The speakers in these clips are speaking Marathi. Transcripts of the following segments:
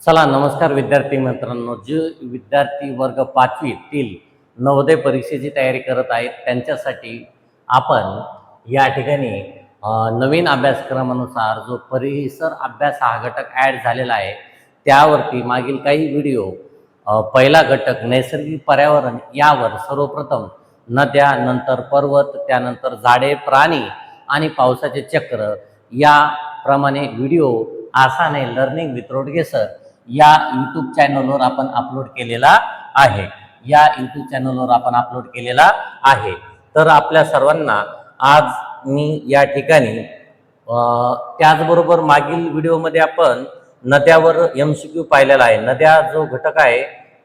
चला नमस्कार विद्यार्थी मित्रांनो, जे विद्यार्थी वर्ग 5वीतील नवोदय परीक्षेची तयारी करत आहेत त्यांच्यासाठी आपण या ठिकाणी नवीन अभ्यासक्रमानुसार जो परिसर अभ्यास हा घटक ॲड झालेला आहे त्यावरती मागील काही व्हिडिओ पहिला घटक नैसर्गिक पर्यावरण यावर सर्वप्रथम नद्या, नंतर पर्वत, त्यानंतर झाडे, प्राणी आणि पावसाचे चक्र याप्रमाणे व्हिडिओ आसाने लर्निंग विथ रोडगे सर या यूट्यूब चॅनलवर आपण अपलोड केलेला आहे। तर आपल्या सर्वांना आज मी या ठिकाणी त्याचबरोबर मागील व्हिडिओमध्ये आपण नद्यावर एमसीक्यू पाहिलेला आहे। नद्या जो घटक आहे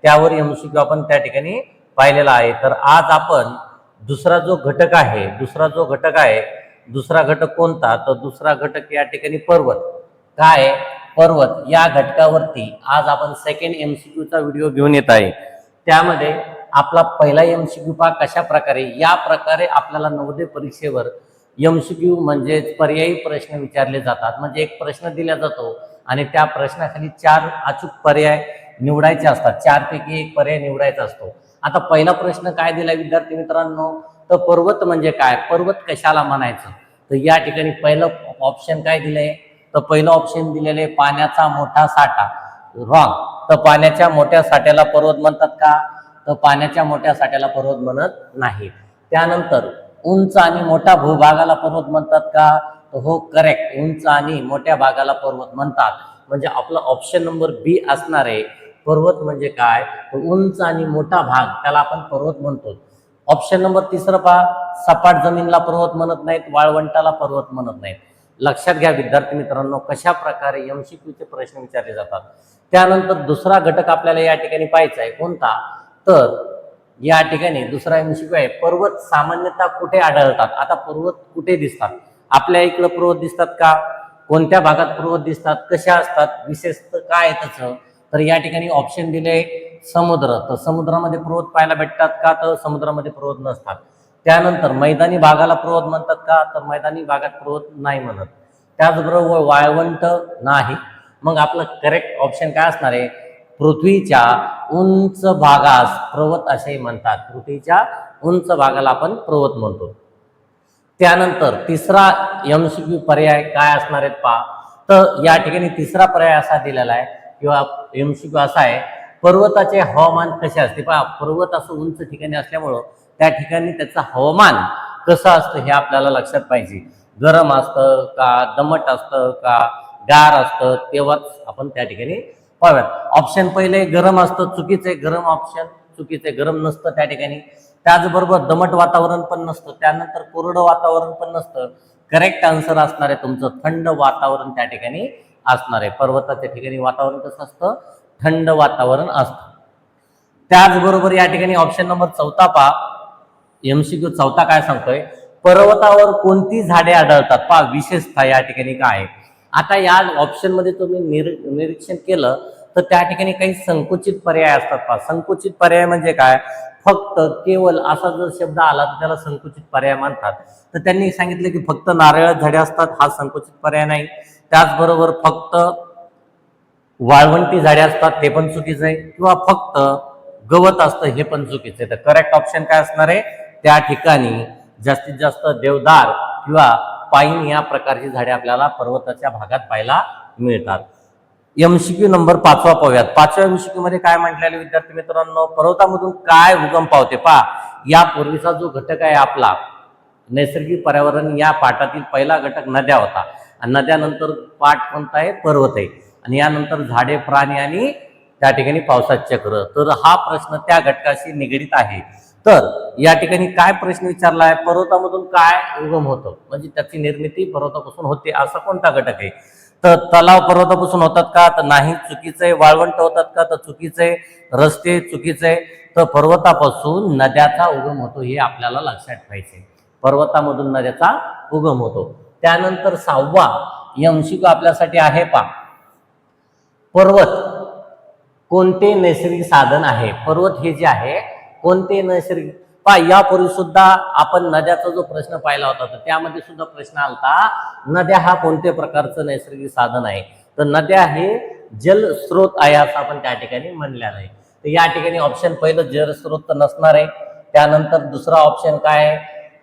त्यावर एमसीक्यू आपण त्या ठिकाणी पाहिलेला आहे। तर आज आपण दुसरा घटक कोणता, तर दुसरा घटक या ठिकाणी पर्वत या घटकावरती आज आपण सेकंड एमसीक्यूचा व्हिडिओ घेऊन येत आहे। त्यामध्ये आपला पहिला एमसीक्यू कशा प्रकारे या प्रकारे आपल्याला नवोदय परीक्षेवर एमसीक्यू म्हणजे पर्यायी प्रश्न विचारले जातात। म्हणजे एक प्रश्न दिला जातो आणि त्या प्रश्नाखाली 4 अचूक पर्याय निवडायचे असतात, 4 पैकी एक पर्याय निवडायचा असतो। आता पहिला प्रश्न काय दिला विद्यार्थी मित्रांनो, तर पर्वत म्हणजे काय, पर्वत कशाला म्हणायचं। तर या ठिकाणी पहिलं ऑप्शन काय दिलंय, तर पहिलं ऑप्शन दिलेले पाण्याचा मोठा साठा, रॉंग। तर पाण्याच्या मोठ्या साठ्याला पर्वत म्हणतात का, तर पाण्याच्या मोठ्या साठ्याला पर्वत म्हणत नाही। त्यानंतर उंच आणि मोठ्या भूभागाला पर्वत म्हणतात का, तर हो करेक्ट, उंच आणि मोठ्या भागाला पर्वत म्हणतात। म्हणजे आपला ऑप्शन नंबर बी असणार आहे। पर्वत म्हणजे काय, तर उंच आणि मोठा भाग त्याला आपण पर्वत म्हणतो। ऑप्शन नंबर तिसरं सपाट जमीनला पर्वत म्हणत नाहीत, वाळवंटाला पर्वत म्हणत नाहीत। लक्षात घ्या विद्यार्थी मित्रांनो कशा प्रकारे एमसीक्यूचे प्रश्न विचारले जातात। त्यानंतर दुसरा घटक आपल्याला या ठिकाणी पाहायचा आहे कोणता, तर या ठिकाणी दुसरा एमसीक्यू आहे पर्वत सामान्यतः कुठे आढळतात। आता पर्वत कुठे दिसतात, आपल्या इकडे पर्वत दिसतात का, कोणत्या भागात पर्वत दिसतात, कशा असतात, विशेषतः काय त्याचं, तर या ठिकाणी ऑप्शन दिले समुद्र, तर समुद्रामध्ये पर्वत पाहायला भेटतात का, तर समुद्रामध्ये पर्वत नसतात। त्यानंतर मैदानी भागाला पर्वत म्हणतात का, तर मैदानी भागात पर्वत नाही म्हणत। त्याचबरोबर वाळवंट नाही। मग आपलं करेक्ट ऑप्शन काय असणार आहे, पृथ्वीच्या उंच भागास पर्वत असे म्हणतात, पृथ्वीच्या उंच भागाला आपण पर्वत म्हणतो। त्यानंतर तिसरा एमसीक्यू पर्याय काय असणार आहेत तर या ठिकाणी तिसरा पर्याय असा दिलेला आहे किंवा एमसीक्यू असा आहे, पर्वताचे हवामान कसे असते। पर्वत असं उंच ठिकाणी असल्यामुळं त्या ठिकाणी त्याचं हवामान कसं असतं हे आपल्याला लक्षात पाहिजे। गरम असतं का, दमट असतं का, गार असतं, तेव्हाच आपण त्या ठिकाणी पाहूयात। ऑप्शन पहिले गरम असतं, चुकीचे, गरम ऑप्शन चुकीचे, गरम नसतं त्या ठिकाणी। त्याचबरोबर दमट वातावरण पण नसतं, त्यानंतर कोरडं वातावरण पण नसतं। करेक्ट आन्सर असणार आहे तुमचं थंड वातावरण त्या ठिकाणी असणार आहे। पर्वताच्या ठिकाणी वातावरण कसं असतं, थंड वातावरण असतं। त्याचबरोबर या ठिकाणी ऑप्शन नंबर चौथा एमसीक्यू चौथा काय सांगतोय, पर्वतावर कोणती झाडे आढळतात विशेषतः या ठिकाणी काय। आता या ऑप्शन मध्ये तुम्ही निरीक्षण केलं तर त्या ठिकाणी काही संकुचित पर्याय असतात। संकुचित पर्याय म्हणजे काय, फक्त केवळ असा जर शब्द आला तर त्याला संकुचित पर्याय म्हणतात। तर त्यांनी सांगितलं की फक्त नारळ झाडे असतात, हा संकुचित पर्याय नाही। त्याचबरोबर फक्त वाळवंटी झाडे असतात ते पण चुकीचं आहे, किंवा फक्त गवत असतं हे पण चुकीचं आहे। तर करेक्ट ऑप्शन काय असणार आहे, त्या ठिकाणी जास्तीत जास्त देवदार किंवा पाईन या प्रकारची झाडे आपल्याला पर्वताच्या भागात पाहायला मिळतात। एमसीक्यू नंबर 5 पाहूयात। 5व्या एमसीक्यू मध्ये काय म्हटलेले विद्यार्थी मित्रांनो, पर्वतामधून काय उगम पावते। यापूर्वीचा जो घटक आहे आपला नैसर्गिक पर्यावरण या पाठातील पहिला घटक नद्या होता, आणि नद्यानंतर पाठ कोणता आहे, पर्वत आहे, आणि यानंतर झाडे, प्राणी आणि त्या ठिकाणी पावसाचे चक्र। तर हा प्रश्न त्या घटकाशी निगडीत आहे। तर या ठिकाणी काय प्रश्न विचारला आहे, पर्वतामधून काय उगम होतं, म्हणजे त्याची निर्मिती पर्वतापासून होते असा कोणता घटक आहे। तर तलाव पर्वतापासून होतात का, तर नाही, चुकीचं आहे। वाळवंट होतात का, तर चुकीचं आहे। रस्ते चुकीचं आहे। तर पर्वतापासून नद्याचा उगम होतो हे आपल्याला लक्षात ठेवायचे, पर्वतामधून नद्याचा उगम होतो। त्यानंतर 6वा एमसीक्यू आपल्यासाठी आहे पर्वत कोणते नैसर्गिक साधन आहे। पर्वत हे जे आहे कोणते नैसर्गिक, यापूर्वी सुद्धा आपण नद्याचा जो प्रश्न पाहिला होता तर त्यामध्ये सुद्धा प्रश्न आलता, नद्या हा कोणत्या प्रकारचं नैसर्गिक साधन आहे। तर नद्या हे जलस्रोत आहे असं आपण त्या ठिकाणी म्हणलेलं आहे. तर या ठिकाणी ऑप्शन पहिलं जलस्रोत तर नसणार आहे. त्यानंतर दुसरा ऑप्शन काय आहे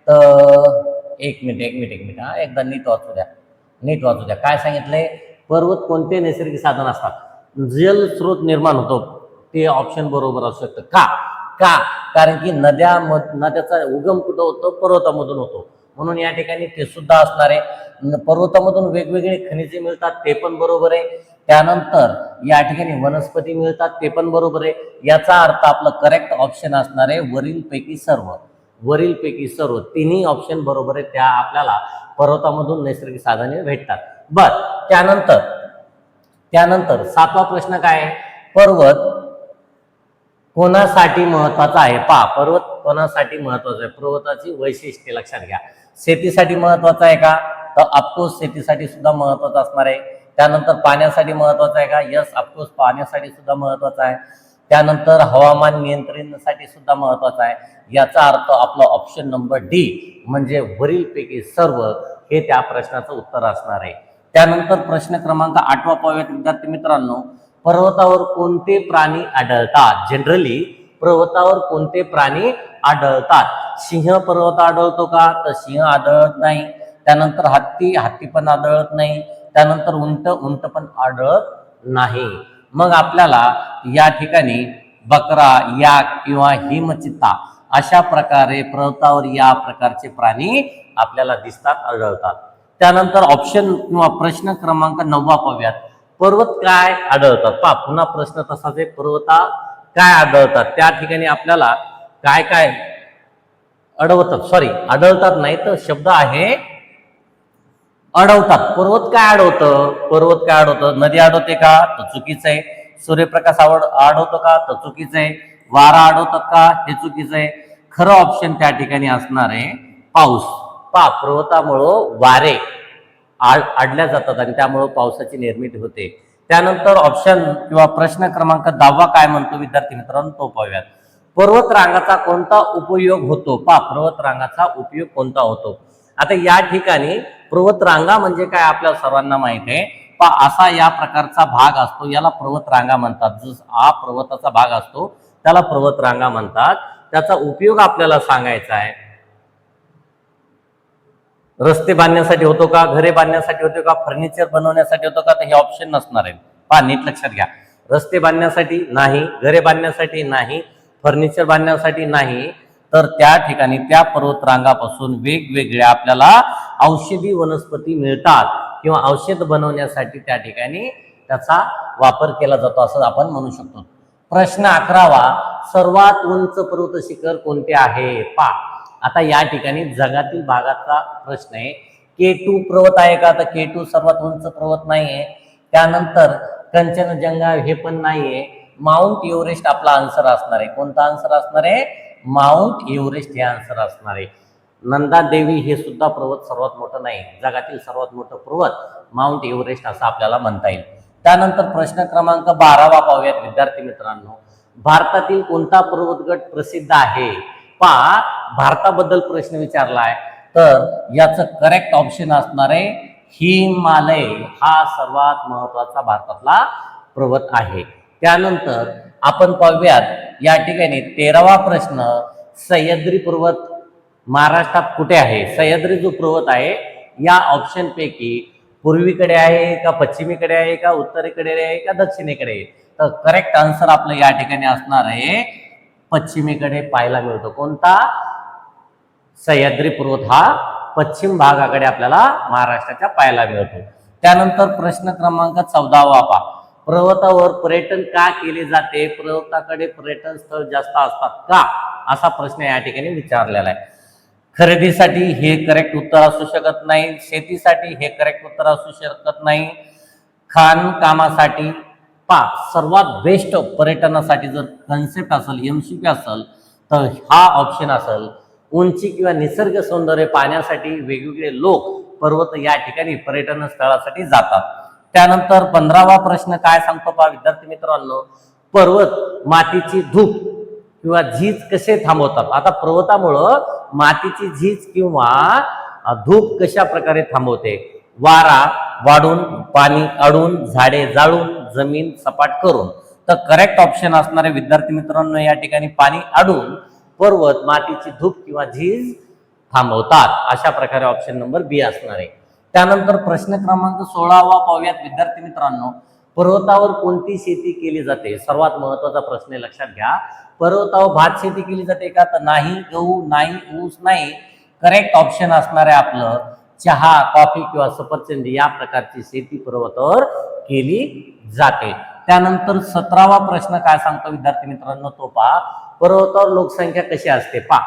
तर एक मिनिट हा एकदा नीट वाचू द्या. काय सांगितलंय? पर्वत कोणते नैसर्गिक साधन असतात? जलस्रोत निर्माण होतो ते ऑप्शन बरोबर असू शकतं. का कारण की नद्याचा उगम कुठं होतो? पर्वतामधून होतो, म्हणून या ठिकाणी ते सुद्धा असणार आहे. पर्वतामधून वेगवेगळे खनिजे मिळतात ते पण बरोबर आहे. त्यानंतर या ठिकाणी वनस्पती मिळतात ते पण बरोबर आहे. याचा अर्थ आपलं करेक्ट ऑप्शन असणार आहे वरीलपैकी सर्व तिन्ही ऑप्शन बरोबर आहे. त्या आपल्याला पर्वतामधून नैसर्गिक साधने भेटतात. बर, त्यानंतर 7वा प्रश्न काय आहे? पर्वत कोणासाठी महत्वाचा आहे? पर्वत कोणासाठी महत्वाचा आहे? पर्वताची वैशिष्ट्ये लक्षात घ्या. शेतीसाठी महत्वाचा आहे का? तर ऑफकोर्स शेतीसाठी सुद्धा महत्वाचा असणार आहे. त्यानंतर पाण्यासाठी महत्वाचा आहे का? यस, ऑफकोर्स पाण्यासाठी सुद्धा महत्वाचा आहे. त्यानंतर हवामान नियंत्रणासाठी सुद्धा महत्वाचा आहे. याचा अर्थ आपला ऑप्शन नंबर डी म्हणजे वरीलपैकी सर्व हे त्या प्रश्नाचं उत्तर असणार आहे. त्यानंतर प्रश्न क्रमांक 8वा पाहूयात विद्यार्थी मित्रांनो. पर्वतावर कोणते प्राणी आढळतात? जनरली पर्वतावर कोणते प्राणी आढळतात? सिंह पर्वत आढळतो का? तर सिंह आढळत नाही. त्यानंतर हत्ती पण आढळत नाही. त्यानंतर उंट पण आढळत नाही. मग आपल्याला या ठिकाणी बकरा, याक किंवा हिमचित्ता अशा प्रकारे पर्वतावर या प्रकारचे प्राणी आपल्याला दिसतात, आढळतात. त्यानंतर ऑप्शन किंवा प्रश्न क्रमांक 9 पाहूयात. पर्वत काय आढळतात? पुन्हा प्रश्न तसाच आहे. पर्वता काय आढळतात? त्या ठिकाणी आपल्याला काय आढळतात नाही तर शब्द आहे अडवतात. पर्वत काय आढळतं? नदी आढळते का? तर चुकीचं आहे. सूर्यप्रकाश आढळतो का? तर चुकीचं आहे. वारा आढळतात का? हे चुकीचं आहे. खरं ऑप्शन त्या ठिकाणी असणार आहे पाऊस. पर्वतामुळं वारे आडल्या जातात आणि त्यामुळे पावसाची निर्मिती होते. त्यानंतर ऑप्शन किंवा प्रश्न क्रमांक 10 काय म्हणतो विद्यार्थी मित्रांनो तो पाहूयात. पर्वत रांगाचा कोणता उपयोग होतो? पर्वत रांगाचा उपयोग कोणता होतो? आता या ठिकाणी पर्वत रांगा म्हणजे काय आपल्या सर्वांना माहित आहे. असा या प्रकारचा भाग असतो, याला पर्वत रांगा म्हणतात. हा पर्वताचा भाग असतो त्याला पर्वत रांगा म्हणतात. त्याचा उपयोग आपल्याला सांगायचा आहे. रस्ते बांधण्यासाठी होतो का? घरे बांधण्यासाठी होतो का? फर्निचर बनवण्यासाठी होतो का? तर हे ऑप्शन नसणार आहे. नीट लक्षात घ्या. रस्ते बांधण्यासाठी नाही, घरे बांधण्यासाठी नाही, फर्निचर बांधण्यासाठी नाही, तर त्या ठिकाणी त्या पर्वत रांगापासून वेगवेगळ्या आपल्याला औषधी वनस्पती मिळतात किंवा औषध बनवण्यासाठी त्या ठिकाणी त्याचा वापर केला जातो असं आपण म्हणू शकतो. प्रश्न 11 सर्वात उंच पर्वत शिखर कोणते आहे? आता या ठिकाणी जगातील भागाचा प्रश्न आहे. K2 पर्वत आहे का? तर K2 सर्वात उंच पर्वत नाहीये. त्यानंतर कंचनजंगा हे पण नाहीये. माउंट एव्हरेस्ट आपला आन्सर असणार आहे. कोणता आन्सर असणार आहे? माउंट एव्हरेस्ट हे आन्सर असणार आहे. नंदा देवी हे सुद्धा पर्वत सर्वात मोठं नाही. जगातील सर्वात मोठं पर्वत माउंट एव्हरेस्ट असं आपल्याला म्हणता येईल. त्यानंतर प्रश्न क्रमांक 12 पाहूयात विद्यार्थी मित्रांनो. भारतातील कोणता पर्वतगट प्रसिद्ध आहे? भारताबद्दल प्रश्न विचारलाय तर याचं करेक्ट ऑप्शन असणार आहे हिमालय. हा सर्वात महत्वाचा भारतातला पर्वत आहे. त्यानंतर आपण पाहूयात या ठिकाणी 13वा प्रश्न. सह्याद्री पर्वत महाराष्ट्रात कुठे आहे? सह्याद्री जो पर्वत आहे या ऑप्शन पैकी पूर्वीकडे आहे का, पश्चिमेकडे आहे का, उत्तरेकडे आहे का, दक्षिणेकडे आहे? तर करेक्ट आन्सर आपलं या ठिकाणी असणार आहे पश्चिमेकडे पाहायला मिळतो. कोणता? सह्याद्री पर्वत हा पश्चिम भागाकडे आपल्याला महाराष्ट्राच्या पाहायला मिळतो. त्यानंतर प्रश्न क्रमांक 14 पर्वतावर पर्यटन का केले जाते? पर्वताकडे पर्यटन स्थळ जास्त असतात का? असा प्रश्न या ठिकाणी विचारलेला आहे. खरेदीसाठी हे करेक्ट उत्तर असू शकत नाही. शेतीसाठी हे करेक्ट उत्तर असू शकत नाही. खाणकामासाठी सर्वात बेस्ट पर्यटनासाठी जर कन्सेप्ट असेल, MCQ असेल तर हा ऑप्शन असेल. उंची किंवा निसर्ग सौंदर्य पाहण्यासाठी वेगवेगळे लोक पर्वत या ठिकाणी पर्यटन स्थळासाठी जातात. त्यानंतर 15वा प्रश्न काय सांगतो विद्यार्थी मित्रांनो. पर्वत मातीची धूप किंवा झीज कसे थांबवतात? आता पर्वतामुळं मातीची झीज किंवा धूप कशा प्रकारे थांबवते? वारा वाढून, पाणी अडून, झाडे जाळून, जमीन सपाट करून. तर करेक्ट ऑप्शन असणारे विद्यार्थी मित्रांनो या ठिकाणी पाणी अडवून पर्वत मातीची धूप किंवा झीज थांबवतात. अशा प्रकारे ऑप्शन नंबर बी असणार आहे. त्यानंतर प्रश्न क्रमांक 16 पाहूयात विद्यार्थी मित्रांनो. पर्वतावर कोणती शेती केली जाते? सर्वात महत्वाचा प्रश्न आहे, लक्षात घ्या. पर्वतावर भात शेती केली जाते का? तर नाही. गहू नाही, ऊस नाही. करेक्ट ऑप्शन असणार आहे आपलं चहा, कॉफी किंवा सफरचंदी या प्रकारची शेती पर्वतावर केली जाते. त्यानंतर 17वा प्रश्न काय सांगतो विद्यार्थी मित्रांनो तो पहा. पर्वतावर लोकसंख्या कशी असते? पहा,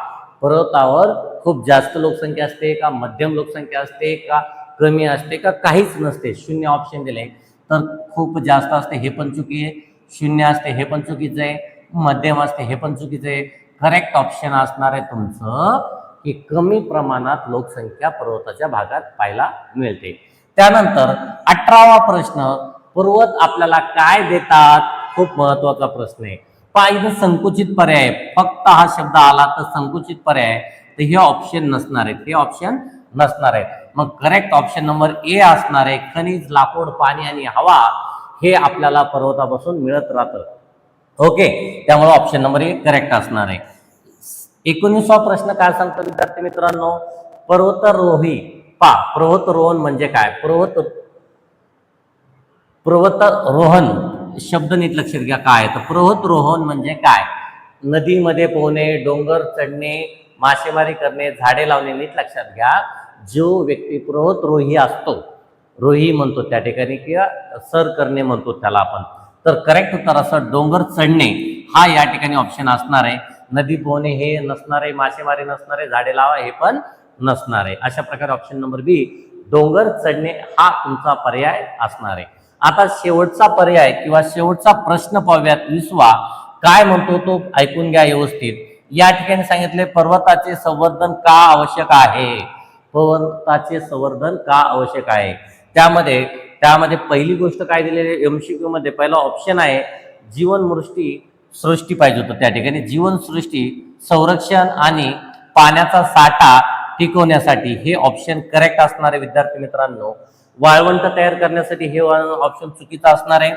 पर्वतावर खूप जास्त लोकसंख्या असते का, मध्यम लोकसंख्या असते का, कमी असते का, काहीच नसते? शून्य ऑप्शन दिले. तर खूप जास्त असते हे पण चुकी आहे, शून्य असते हे पण चुकीचं आहे, मध्यम असते हे पण चुकीचं आहे. करेक्ट ऑप्शन असणार आहे तुमचं की कमी प्रमाणात लोकसंख्या पर्वताच्या भागात पाहायला मिळते. त्यानंतर 18वा प्रश्न. पर्वत आपल्याला काय देतात? खूप महत्वाचा प्रश्न आहे. पहा, इथं संकुचित पर्याय, फक्त हा शब्द आला तर संकुचित पर्याय, तर हे ऑप्शन नसणार आहेत, हे ऑप्शन नसणार आहे. मग करेक्ट ऑप्शन नंबर ए असणार आहे. खनिज, लाकूड, पाणी आणि हवा हे आपल्याला पर्वतापासून मिळत राहतं. ओके, त्यामुळे ऑप्शन नंबर ए करेक्ट असणार आहे. 19वा प्रश्न काय सांगतो विद्यार्थी मित्रांनो. पर्वतारोही. पहा, पर्वतारोहण म्हणजे काय? पर्वतारोहण शब्द नीट लक्षात घ्या काय. तर पर्वतारोहण म्हणजे काय? नदीमध्ये पोहणे, डोंगर चढणे, मासेमारी करणे, झाडे लावणे. नीट लक्षात घ्या. जो व्यक्ती पर्वतारोही असतो, रोही म्हणतो त्या ठिकाणी किंवा सर करणे म्हणतो त्याला आपण. तर करेक्ट उत्तर असं डोंगर चढणे हा या ठिकाणी ऑप्शन असणार आहे. नदी पोहणे हे नसणार आहे, मासेमारी नसणार आहे, झाडे लावा हे पण नसणार आहे. अशा प्रकारे ऑप्शन नंबर बी डोंगर चढणे हा तुमचा पर्याय असणार आहे. आता शेवटचा पर्याय किंवा शेवटचा प्रश्न पाहूयात 20वा. काय म्हणतो तो ऐकून घ्या व्यवस्थित. या ठिकाणी सांगितले पर्वताचे संवर्धन का आवश्यक आहे? पर्वताचे संवर्धन का आवश्यक आहे? त्यामध्ये पहिली गोष्ट काय दिलेली एमसीक्यू मध्ये पहिला ऑप्शन आहे सृष्टी पाहिजे होतं. त्या ठिकाणी जीवनसृष्टी, संरक्षण आणि पाण्याचा साठा टिकवण्यासाठी हे ऑप्शन करेक्ट असणार आहे विद्यार्थी मित्रांनो. वाळवंट तयार करण्यासाठी हे ऑप्शन चुकीचं असणार आहे.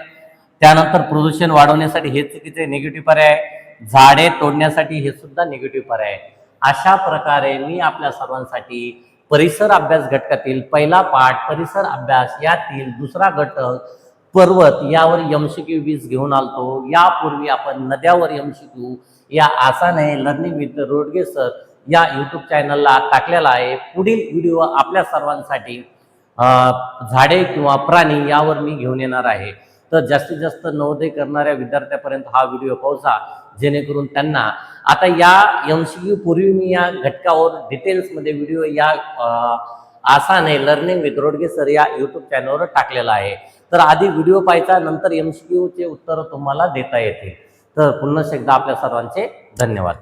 त्यानंतर प्रदूषण वाढवण्यासाठी हे चुकीचे निगेटिव्ह पर्याय. झाडे तोडण्यासाठी हे सुद्धा निगेटिव्ह पर्याय. अशा प्रकारे मी आपल्या सर्वांसाठी परिसर अभ्यास घटकातील पहिला पाठ परिसर अभ्यास यातील दुसरा घटक पर्वत यावर एमसीक्यू 20 घेऊन आलतो. यापूर्वी आपण नद्यावर एमसीक्यू या आसाने लर्निंग विथ रोडगे सर या यूट्यूब चॅनलला टाकलेला आहे. पुढील व्हिडिओ आपल्या सर्वांसाठी झाडे किंवा प्राणी यावर मी घेऊन येणार आहे. तर जास्तीत जास्त नवोदय करणाऱ्या विद्यार्थ्यापर्यंत हा व्हिडिओ पोहोचा, जेणेकरून त्यांना आता या एमसीक्यू पूर्वी मी या घटकावर डिटेल्समध्ये व्हिडिओ या आसाने लर्निंग विथ रोडगे सर या यूट्यूब चॅनलवर टाकलेला आहे. तर आधी व्हिडिओ पाहायचा, नंतर एमसीक्यूचे उत्तर तुम्हाला देता येतील. तर पुन्हा एकदा आपल्या सर्वांचे धन्यवाद.